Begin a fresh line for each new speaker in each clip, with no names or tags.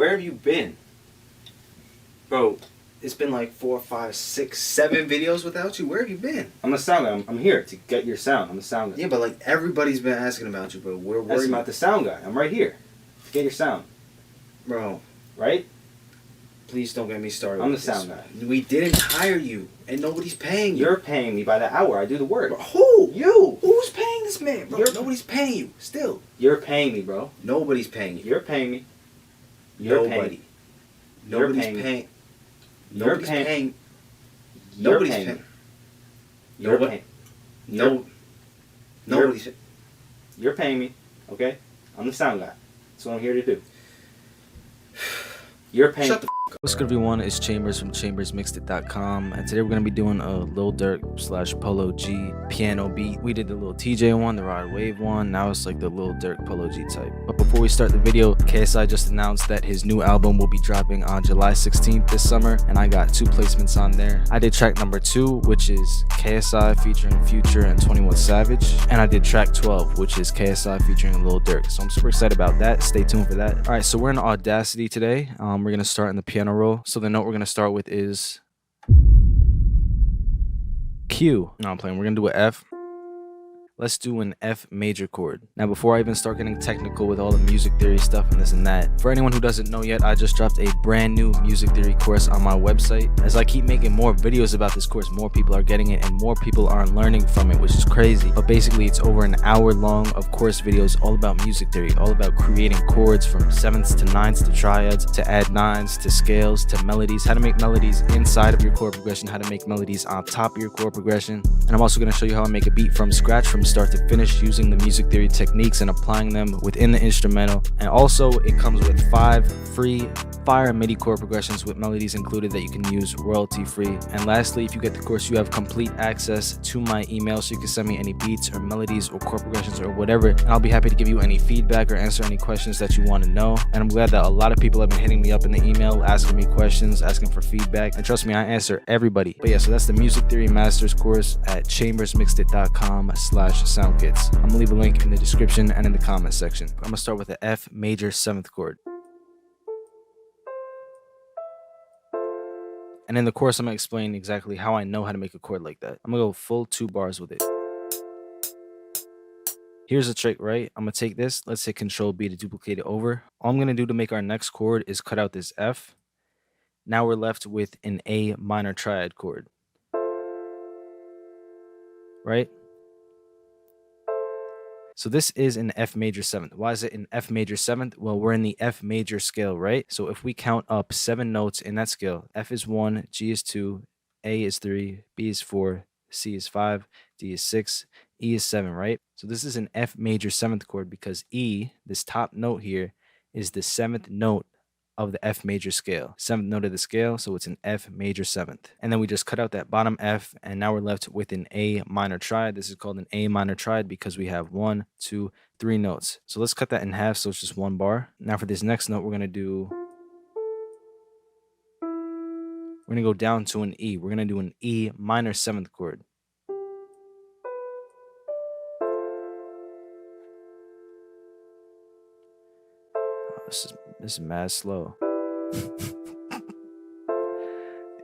where have you been? Bro,
it's been like 4, 5, 6, 7 videos without you. Where have you been?
I'm the sound guy. I'm here to get your sound. I'm the sound guy.
Yeah, but like everybody's been asking about you, bro. Where
I'm not the sound guy. I'm right here to get your sound.
Bro.
Right?
Please don't get me started.
I'm the sound guy.
We didn't hire you, and nobody's paying you.
You're paying me by the hour. I do the work.
Bro, who?
You.
Who's paying this man, bro? Nobody's paying you. Still.
You're paying me, bro.
Nobody's paying you.
You're paying me. You're paying.
Nobody's paying. Nobody's paying. Nobody's paying.
You're paying.
No. Nobody's.
You're paying me. Okay. I'm the sound guy. That's what I'm here to do. You're paying.
Shut the
What's good, everyone? It's Chambers from chambersmixedit.com, and today we're going to be doing a Lil Durk / Polo G piano beat. We did the little TJ one, the Rod Wave one. Now it's like the Lil Durk Polo G type. But before we start the video, KSI just announced that his new album will be dropping on July 16th this summer, and I got 2 placements on there. I did track number 2, which is KSI featuring Future and 21 Savage, and I did track 12, which is KSI featuring Lil Durk. So I'm super excited about that. Stay tuned for that. All right, so we're in Audacity today. We're going to start in the piano roll. So the note we're going to start with is Q. No, I'm playing. We're going to do an F. Let's do an F major chord. Now, before I even start getting technical with all the music theory stuff and this and that, for anyone who doesn't know yet, I just dropped a brand new music theory course on my website. As I keep making more videos about this course, more people are getting it and more people are learning from it, which is crazy. But basically, it's over an hour long of course videos all about music theory, all about creating chords from 7ths to 9ths to triads, to add 9s, to scales, to melodies, how to make melodies inside of your chord progression, how to make melodies on top of your chord progression. And I'm also going to show you how I make a beat from scratch, from start to finish, using the music theory techniques and applying them within the instrumental. And also it comes with 5 free fire MIDI chord progressions with melodies included that you can use royalty free. And lastly, if you get the course, you have complete access to my email, so you can send me any beats or melodies or chord progressions or whatever, and I'll be happy to give you any feedback or answer any questions that you want to know. And I'm glad that a lot of people have been hitting me up in the email, asking me questions, asking for feedback, and trust me, I answer everybody. But yeah, so that's the music theory masters course at chambersmixedit.com/soundkits. I'm gonna leave a link in the description and in the comment section. I'm gonna start with the F major 7th chord. And in the course, I'm gonna explain exactly how I know how to make a chord like that. I'm gonna go full 2 bars with it. Here's a trick, right? I'm gonna take this, let's hit Control B to duplicate it over. All I'm gonna do to make our next chord is cut out this F. Now we're left with an A minor triad chord, right? So this is an F major 7th. Why is it an F major 7th? Well, we're in the F major scale, right? So if we count up 7 notes in that scale, F is 1, G is 2, A is 3, B is 4, C is 5, D is 6, E is 7, right? So this is an F major 7th chord because E, this top note here, is the 7th note of the F major scale. 7th note of the scale, so it's an F major 7th. And then we just cut out that bottom F, and now we're left with an A minor triad. This is called an A minor triad because we have 1, 2, 3 notes. So let's cut that in half so it's just 1 bar. Now for this next note, we're gonna go down to an E. We're gonna do an E minor 7th chord. This is mad slow.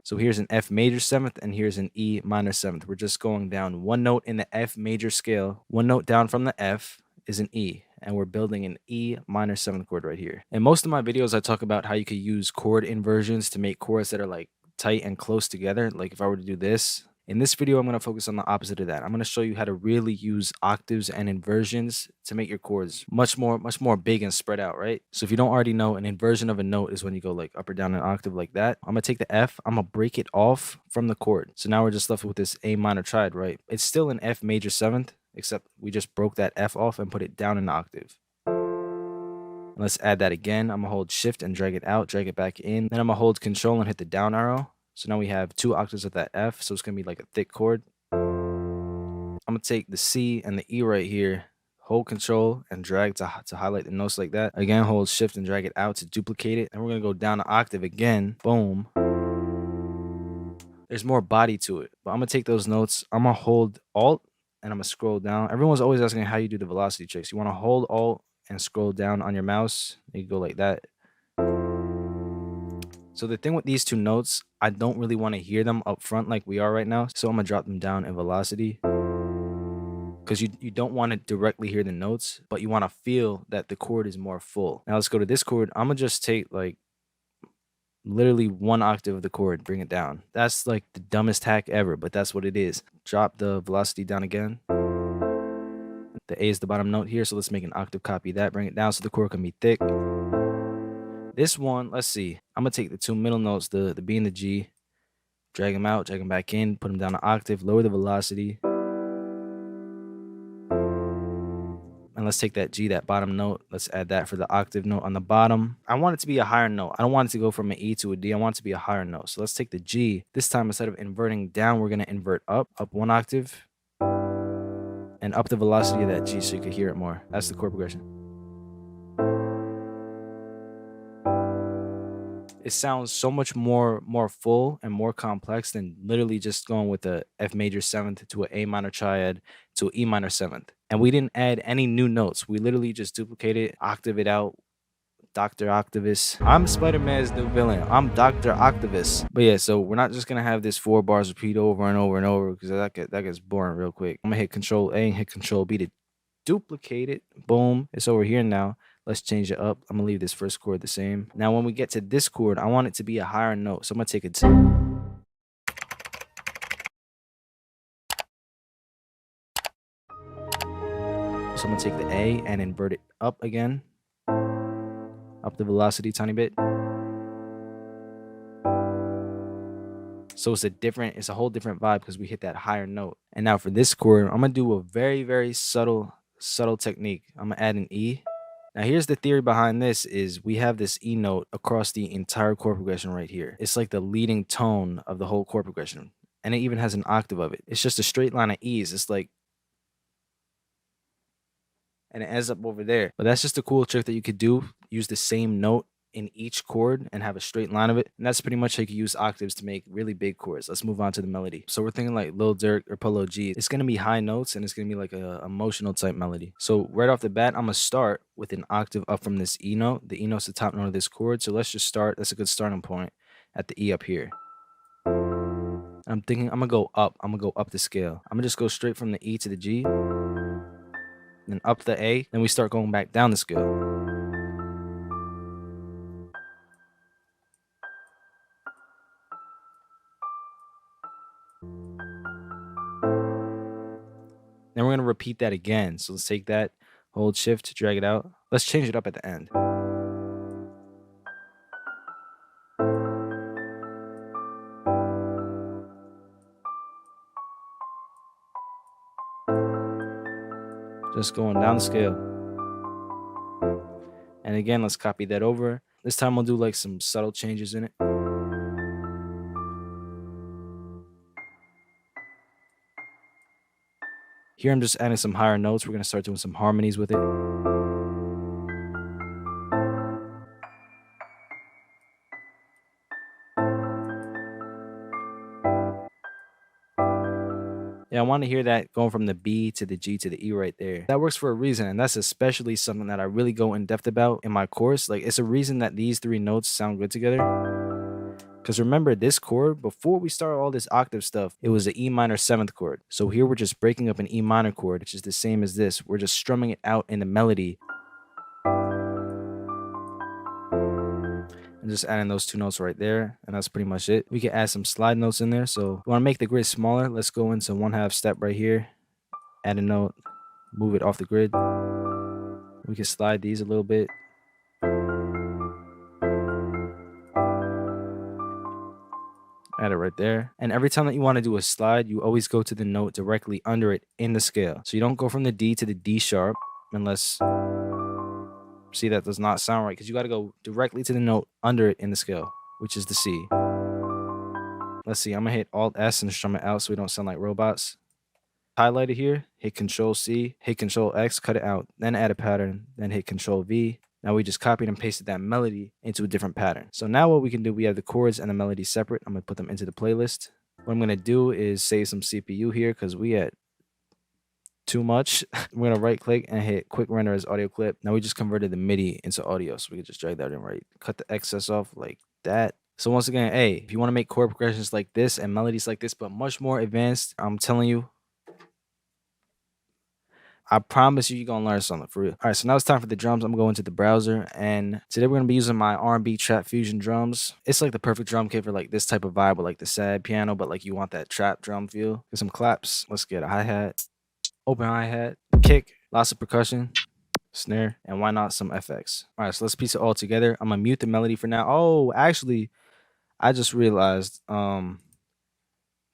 So here's an F major 7th and here's an E minor 7th. We're just going down 1 note in the F major scale. 1 note down from the F is an E, and we're building an E minor 7th chord right here. In most of my videos, I talk about how you could use chord inversions to make chords that are like tight and close together. Like if I were to do this. In this video, I'm going to focus on the opposite of that. I'm going to show you how to really use octaves and inversions to make your chords much more big and spread out, right? So if you don't already know, an inversion of a note is when you go like up or down an octave like that. I'm going to take the F, I'm going to break it off from the chord. So now we're just left with this A minor triad, right? It's still an F major 7th, except we just broke that F off and put it down an octave. And let's add that again. I'm going to hold Shift and drag it out, drag it back in. Then I'm going to hold Control and hit the down arrow. So now we have 2 octaves of that F, so it's going to be like a thick chord. I'm going to take the C and the E right here, hold Control and drag to highlight the notes like that. Again, hold Shift and drag it out to duplicate it. And we're going to go down an octave again. Boom. There's more body to it. But I'm going to take those notes. I'm going to hold Alt and I'm going to scroll down. Everyone's always asking how you do the velocity tricks. You want to hold Alt and scroll down on your mouse. You go like that. So the thing with these two notes, I don't really want to hear them up front like we are right now. So I'm gonna drop them down in velocity, because you don't want to directly hear the notes, but you want to feel that the chord is more full. Now let's go to this chord. I'm gonna just take like literally 1 octave of the chord, bring it down. That's like the dumbest hack ever, but that's what it is. Drop the velocity down again. The A is the bottom note here, so let's make an octave copy of that, bring it down so the chord can be thick. This one, let's see. I'm gonna take the 2 middle notes, the B and the G, drag them out, drag them back in, put them down an octave, lower the velocity. And let's take that G, that bottom note. Let's add that for the octave note on the bottom. I want it to be a higher note. I don't want it to go from an E to a D. I want it to be a higher note. So let's take the G. This time, instead of inverting down, we're going to invert up 1 octave. And up the velocity of that G so you can hear it more. That's the chord progression. It sounds so much more full and more complex than literally just going with a F major 7th to an A minor triad to an E minor 7th. And we didn't add any new notes. We literally just duplicated, octave it out. Dr. Octavus. I'm Spider-Man's new villain. I'm Dr. Octavus. But yeah, so we're not just gonna have this 4 bars repeat over and over and over, because that gets boring real quick. I'm gonna hit Control A and hit Control B to duplicate it. Boom. It's over here now. Let's change it up. I'm gonna leave this first chord the same. Now when we get to this chord, I want it to be a higher note. So I'm gonna take it to, so I'm gonna take the A and invert it up again. Up the velocity a tiny bit. So it's a whole different vibe because we hit that higher note. And now for this chord, I'm gonna do a very, very subtle technique. I'm gonna add an E. Now here's the theory behind this is we have this E note across the entire chord progression right here. It's like the leading tone of the whole chord progression. And it even has an octave of it. It's just a straight line of E's. It's like, and it ends up over there. But that's just a cool trick that you could do. Use the same note in each chord and have a straight line of it. And that's pretty much how you can use octaves to make really big chords. Let's move on to the melody. So we're thinking like Lil Durk or Polo G. It's going to be high notes and it's going to be like a emotional type melody. So right off the bat, I'm going to start with an octave up from this E note. The E note's the top note of this chord. So let's just start. That's a good starting point at the E up here. I'm thinking I'm going to go up. I'm going to go up the scale. I'm going to just go straight from the E to the G. Then up the A. Then we start going back down the scale. Then we're going to repeat that again. So let's take that, hold shift, drag it out. Let's change it up at the end. Just going down the scale. And again, let's copy that over. This time we'll do like some subtle changes in it. Here I'm just adding some higher notes. We're going to start doing some harmonies with it. Yeah, I want to hear that going from the B to the G to the E right there. That works for a reason, and that's especially something that I really go in depth about in my course. Like, it's a reason that these 3 notes sound good together. Because remember, this chord, before we start all this octave stuff, it was the E minor 7th chord. So here we're just breaking up an E minor chord, which is the same as this. We're just strumming it out in the melody. And just adding those 2 notes right there. And that's pretty much it. We can add some slide notes in there. So we want to make the grid smaller. Let's go into 1/2 step right here. Add a note. Move it off the grid. We can slide these a little bit. Add it right there. And every time that you want to do a slide, you always go to the note directly under it in the scale. So you don't go from the D to the D sharp unless, see, that does not sound right, because you got to go directly to the note under it in the scale, which is the C. Let's see, I'm going to hit Alt S and strum it out so we don't sound like robots. Highlight it here, hit Control C, hit Control X, cut it out, then add a pattern, then hit Control V. Now we just copied and pasted that melody into a different pattern. So now what we can do, we have the chords and the melody separate. I'm going to put them into the playlist. What I'm going to do is save some CPU here because we had too much. We're going to right click and hit quick render as audio clip. Now we just converted the MIDI into audio, so we can just drag that in right. Cut the excess off like that. So once again, hey, if you want to make chord progressions like this and melodies like this, but much more advanced, I'm telling you, I promise you're going to learn something for real. All right, so now it's time for the drums. I'm going to the browser, and today we're going to be using my R&B trap fusion drums. It's like the perfect drum kit for like this type of vibe with like the sad piano, but like you want that trap drum feel. Get some claps. Let's get a hi-hat, open hi-hat, kick, lots of percussion, snare, and why not some FX. All right, so let's piece it all together. I'm going to mute the melody for now. Oh, actually, I just realized the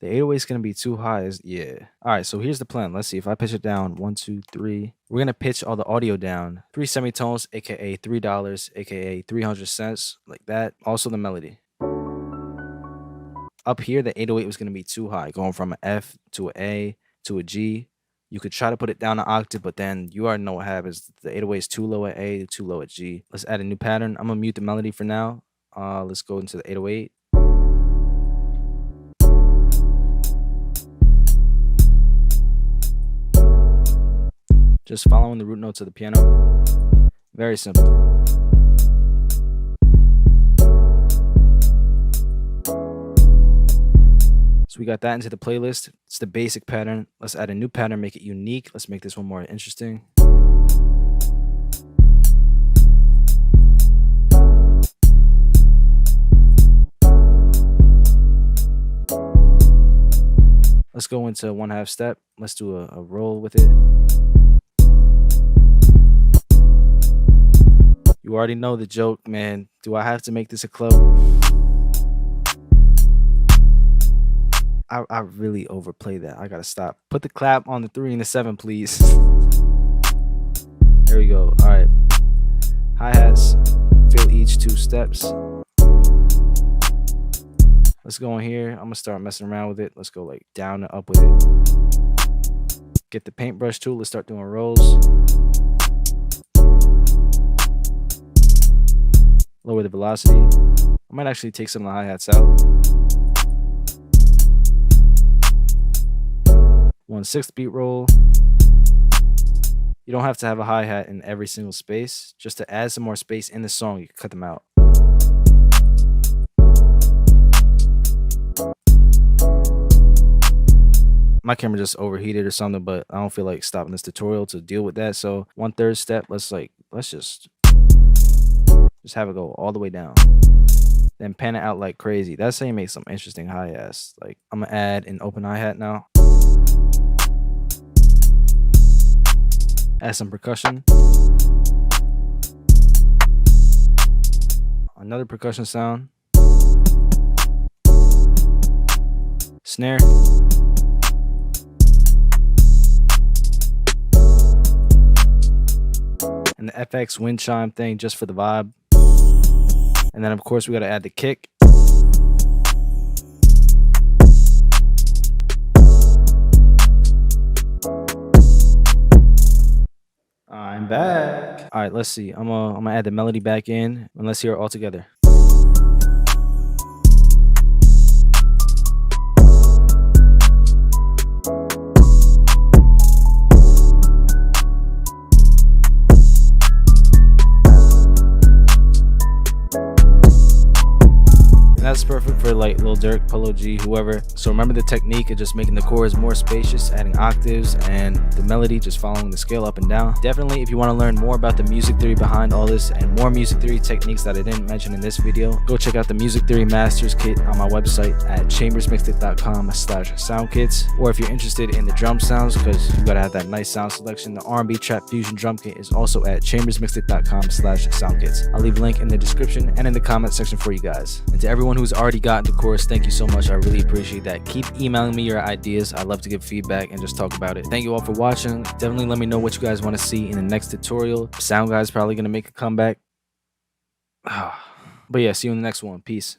808 is going to be too high. Yeah. All right, so here's the plan. Let's see. If I pitch it down, 1, 2, 3. We're going to pitch all the audio down. 3 semitones, a.k.a. $3, a.k.a. 300 cents, like that. Also the melody. Up here, the 808 was going to be too high, going from an F to an A to a G. You could try to put it down an octave, but then you already know what happens. The 808 is too low at A, too low at G. Let's add a new pattern. I'm going to mute the melody for now. Let's go into the 808. Just following the root notes of the piano. Very simple. So we got that into the playlist. It's the basic pattern. Let's add a new pattern, make it unique. Let's make this one more interesting. Let's go into 1/2 step. Let's do a roll with it. You already know the joke, man. Do I have to make this a club? I really overplay that. I gotta stop. Put the clap on the 3 and the 7, please. There we go. All right. Hi-hats. Fill each 2 steps. Let's go in here. I'm gonna start messing around with it. Let's go like down and up with it. Get the paintbrush tool. Let's start doing rolls. Lower the velocity. I might actually take some of the hi-hats out. 1/6 beat roll. You don't have to have a hi-hat in every single space. Just to add some more space in the song, you can cut them out. My camera just overheated or something, but I don't feel like stopping this tutorial to deal with that. So 1/3 step, let's just have it go all the way down. Then pan it out like crazy. That's how you make some interesting hi-hats. Like I'm gonna add an open hi-hat now. Add some percussion. Another percussion sound. Snare. And the FX wind chime thing just for the vibe. And then of course we gotta add the kick. I'm back. All right, let's see. I'm gonna add the melody back in and let's hear it all together. That's perfect for like Lil Durk, Polo G, whoever. So remember the technique of just making the chords more spacious, adding octaves, and the melody just following the scale up and down. Definitely, if you want to learn more about the music theory behind all this and more music theory techniques that I didn't mention in this video, go check out the Music Theory Masters Kit on my website at chambersmixedit.com/soundkits. Or if you're interested in the drum sounds, because you gotta have that nice sound selection, the R&B Trap Fusion Drum Kit is also at chambersmixedit.com/soundkits. I'll leave a link in the description and in the comment section for you guys. And to everyone who's already gotten the course, thank you so much. I really appreciate that. Keep emailing me your ideas. I love to give feedback and just talk about it. Thank you all for watching. Definitely let me know what you guys want to see in the next tutorial. Sound Guy's probably gonna make a comeback. But yeah, see you in the next one. Peace.